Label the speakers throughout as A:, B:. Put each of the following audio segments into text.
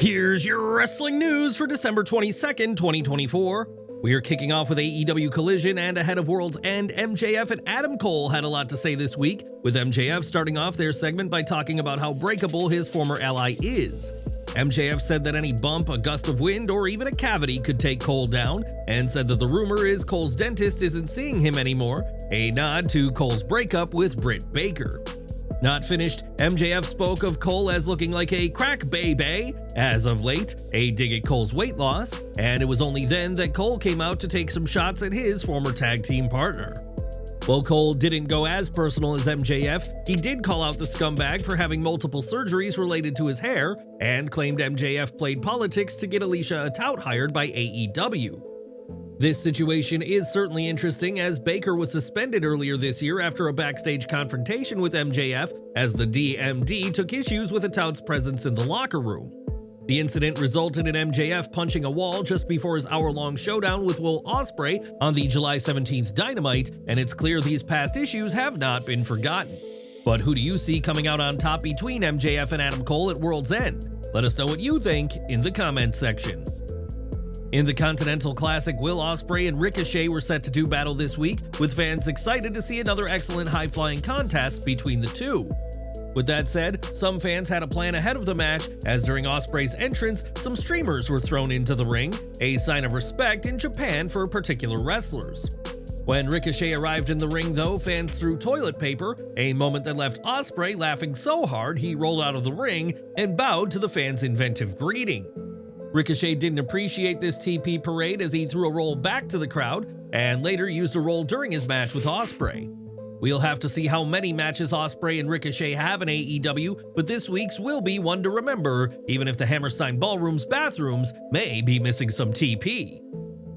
A: Here's your wrestling news for December 22nd, 2024. We are kicking off with AEW Collision, and ahead of World's End, MJF and Adam Cole had a lot to say this week, with MJF starting off their segment by talking about how breakable his former ally is. MJF said that any bump, a gust of wind, or even a cavity could take Cole down, and said that the rumor is Cole's dentist isn't seeing him anymore, a nod to Cole's breakup with Britt Baker. Not finished, MJF spoke of Cole as looking like a crack baby as of late, a dig at Cole's weight loss, and it was only then that Cole came out to take some shots at his former tag team partner. While Cole didn't go as personal as MJF, he did call out the scumbag for having multiple surgeries related to his hair, and claimed MJF played politics to get Alicia a tout hired by AEW. This situation is certainly interesting, as Baker was suspended earlier this year after a backstage confrontation with MJF, as the DMD took issues with a tout's presence in the locker room. The incident resulted in MJF punching a wall just before his hour-long showdown with Will Ospreay on the July 17th Dynamite, and it's clear these past issues have not been forgotten. But who do you see coming out on top between MJF and Adam Cole at World's End? Let us know what you think in the comments section. In the Continental Classic, Will Ospreay and Ricochet were set to do battle this week, with fans excited to see another excellent high-flying contest between the two. With that said, some fans had a plan ahead of the match, as during Ospreay's entrance, some streamers were thrown into the ring, a sign of respect in Japan for particular wrestlers. When Ricochet arrived in the ring, though, fans threw toilet paper, a moment that left Ospreay laughing so hard he rolled out of the ring and bowed to the fans' inventive greeting. Ricochet didn't appreciate this TP parade, as he threw a roll back to the crowd, and later used a roll during his match with Ospreay. We'll have to see how many matches Ospreay and Ricochet have in AEW, but this week's will be one to remember, even if the Hammerstein Ballroom's bathrooms may be missing some TP.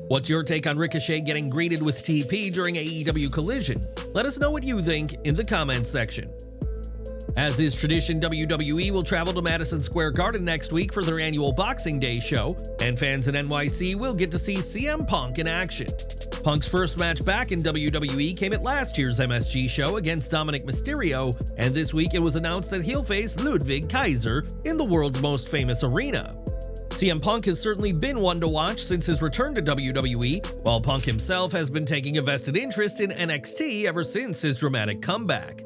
A: What's your take on Ricochet getting greeted with TP during AEW Collision? Let us know what you think in the comments section. As is tradition, WWE will travel to Madison Square Garden next week for their annual Boxing Day show, and fans in NYC will get to see CM Punk in action. Punk's first match back in WWE came at last year's MSG show against Dominic Mysterio, and this week it was announced that he'll face Ludwig Kaiser in the world's most famous arena. CM Punk has certainly been one to watch since his return to WWE, while Punk himself has been taking a vested interest in NXT ever since his dramatic comeback.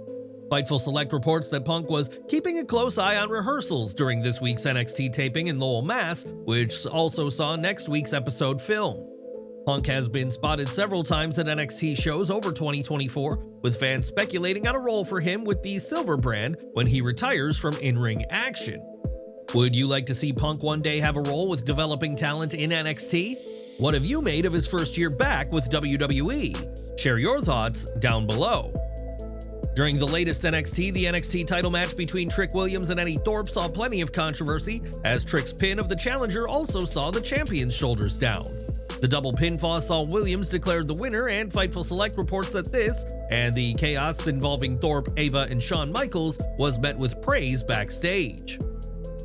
A: Fightful Select reports that Punk was keeping a close eye on rehearsals during this week's NXT taping in Lowell, Mass., which also saw next week's episode film. Punk has been spotted several times at NXT shows over 2024, with fans speculating on a role for him with the Silver brand when he retires from in-ring action. Would you like to see Punk one day have a role with developing talent in NXT? What have you made of his first year back with WWE? Share your thoughts down below. During the latest NXT, the NXT title match between Trick Williams and Eddie Thorpe saw plenty of controversy, as Trick's pin of the challenger also saw the champion's shoulders down. The double pinfall saw Williams declared the winner, and Fightful Select reports that this, and the chaos involving Thorpe, Ava, and Shawn Michaels, was met with praise backstage.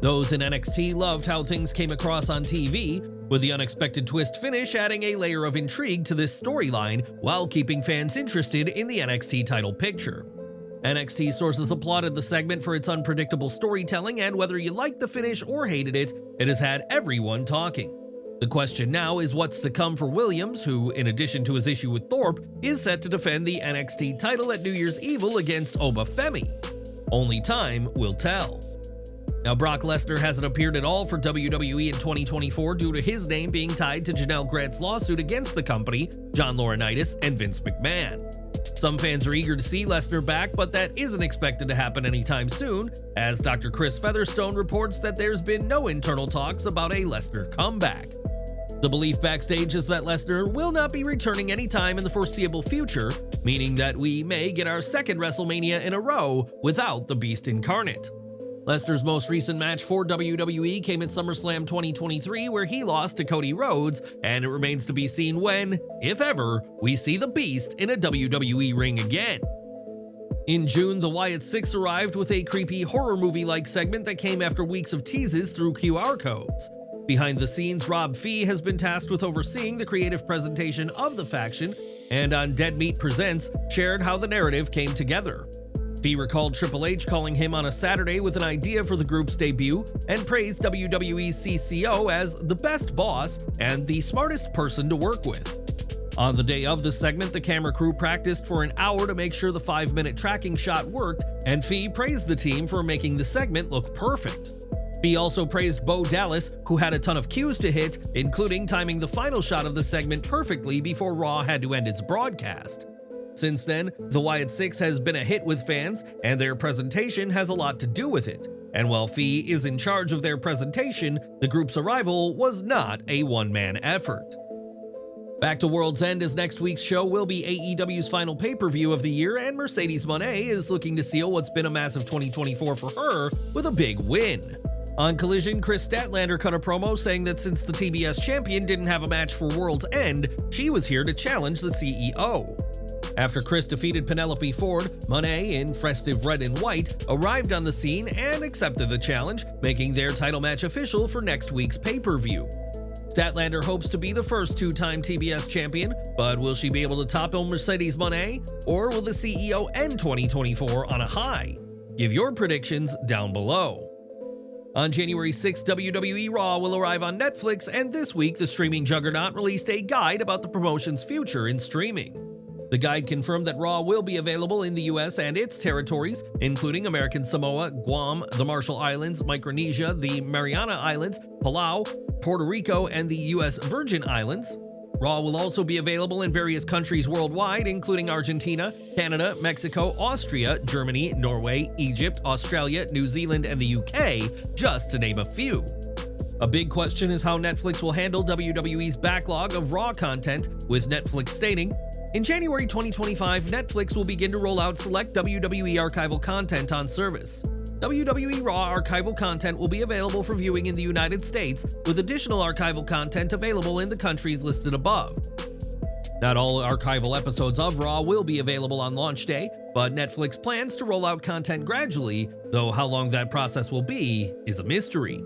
A: Those in NXT loved how things came across on TV, with the unexpected twist finish adding a layer of intrigue to this storyline while keeping fans interested in the NXT title picture. NXT sources applauded the segment for its unpredictable storytelling, and whether you liked the finish or hated it, it has had everyone talking. The question now is what's to come for Williams, who, in addition to his issue with Thorpe, is set to defend the NXT title at New Year's Evil against Obafemi. Only time will tell. Now, Brock Lesnar hasn't appeared at all for WWE in 2024 due to his name being tied to Janelle Grant's lawsuit against the company, John Laurinaitis, and Vince McMahon. Some fans are eager to see Lesnar back, but that isn't expected to happen anytime soon, as Dr. Chris Featherstone reports that there's been no internal talks about a Lesnar comeback. The belief backstage is that Lesnar will not be returning anytime in the foreseeable future, meaning that we may get our second WrestleMania in a row without the Beast incarnate. Lesnar's most recent match for WWE came at SummerSlam 2023, where he lost to Cody Rhodes, and it remains to be seen when, if ever, we see the Beast in a WWE ring again. In June, the Wyatt 6 arrived with a creepy horror movie-like segment that came after weeks of teases through QR codes. Behind the scenes, Rob Fee has been tasked with overseeing the creative presentation of the faction, and on Dead Meat Presents, shared how the narrative came together. Fee recalled Triple H calling him on a Saturday with an idea for the group's debut and praised WWE's CCO as the best boss and the smartest person to work with. On the day of the segment, the camera crew practiced for an hour to make sure the 5-minute tracking shot worked, and Fee praised the team for making the segment look perfect. Fee also praised Bo Dallas, who had a ton of cues to hit, including timing the final shot of the segment perfectly before Raw had to end its broadcast. Since then, the Wyatt Six has been a hit with fans, and their presentation has a lot to do with it. And while Fee is in charge of their presentation, the group's arrival was not a one-man effort. Back to World's End, as next week's show will be AEW's final pay-per-view of the year, and Mercedes Mone is looking to seal what's been a massive 2024 for her with a big win. On Collision, Chris Statlander cut a promo saying that since the TBS champion didn't have a match for World's End, she was here to challenge the CEO. After Chris defeated Penelope Ford, Mone, in festive red and white, arrived on the scene and accepted the challenge, making their title match official for next week's pay-per-view. Statlander hopes to be the first two-time TBS champion, but will she be able to topple Mercedes Mone, or will the CEO end 2024 on a high? Give your predictions down below. On January 6, WWE Raw will arrive on Netflix, and this week the streaming juggernaut released a guide about the promotion's future in streaming. The guide confirmed that Raw will be available in the US and its territories, including American Samoa, Guam, the Marshall Islands, Micronesia, the Mariana Islands, Palau, Puerto Rico, and the US Virgin Islands. Raw will also be available in various countries worldwide, including Argentina, Canada, Mexico, Austria, Germany, Norway, Egypt, Australia, New Zealand, and the UK, just to name a few. A big question is how Netflix will handle WWE's backlog of Raw content, with Netflix stating, "In January 2025, Netflix will begin to roll out select WWE archival content on service. WWE Raw archival content will be available for viewing in the United States, with additional archival content available in the countries listed above." Not all archival episodes of Raw will be available on launch day, but Netflix plans to roll out content gradually, though how long that process will be is a mystery.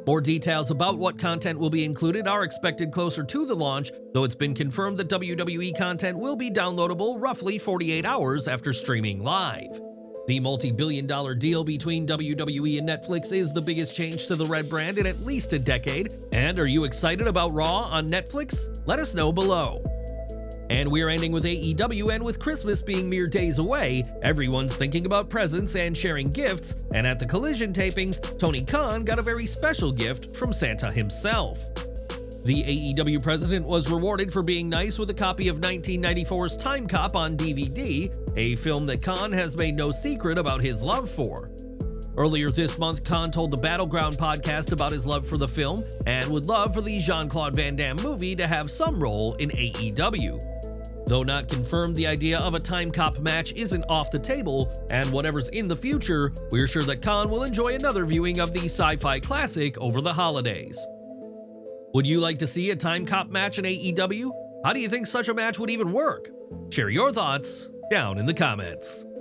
A: More details about what content will be included are expected closer to the launch, though it's been confirmed that WWE content will be downloadable roughly 48 hours after streaming live. The multi-billion-dollar deal between WWE and Netflix is the biggest change to the Red brand in at least a decade. And are you excited about Raw on Netflix? Let us know below. And we're ending with AEW, and with Christmas being mere days away, everyone's thinking about presents and sharing gifts, and at the Collision tapings, Tony Khan got a very special gift from Santa himself. The AEW president was rewarded for being nice with a copy of 1994's Timecop on DVD, a film that Khan has made no secret about his love for. Earlier this month, Khan told the Battleground podcast about his love for the film and would love for the Jean-Claude Van Damme movie to have some role in AEW. Though not confirmed, the idea of a Timecop match isn't off the table, and whatever's in the future, we're sure that Khan will enjoy another viewing of the sci-fi classic over the holidays. Would you like to see a Timecop match in AEW? How do you think such a match would even work? Share your thoughts down in the comments.